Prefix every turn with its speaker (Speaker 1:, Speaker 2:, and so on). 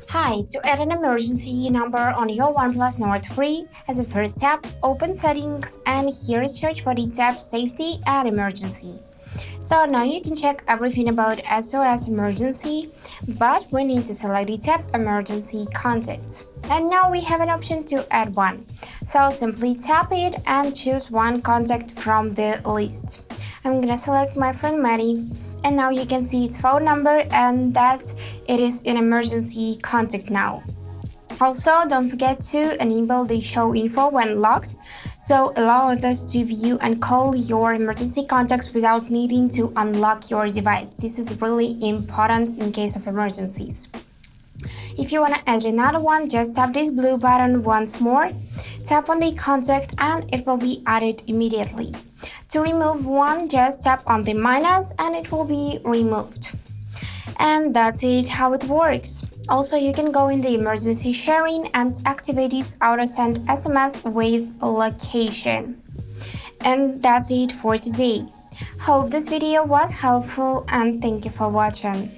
Speaker 1: Hi, to add an emergency number on your OnePlus Nord 3, as a first step, open Settings and here search for the tab Safety and Emergency. So now you can check everything about SOS Emergency, but we need to select the tab Emergency Contacts. And now we have an option to add one. So simply tap it and choose one contact from the list. I'm gonna select my friend Maddie, and now you can see its phone number and that it is an emergency contact now. Also, don't forget to enable the show info when locked, so allow others to view and call your emergency contacts without needing to unlock your device. This is really important in case of emergencies. If you want to add another one, just tap this blue button once more, tap on the contact and it will be added immediately. To remove one, just tap on the minus and it will be removed. And that's it, how it works. Also, you can go in the emergency sharing and activate this auto send SMS with location. And that's it for today. Hope this video was helpful and thank you for watching.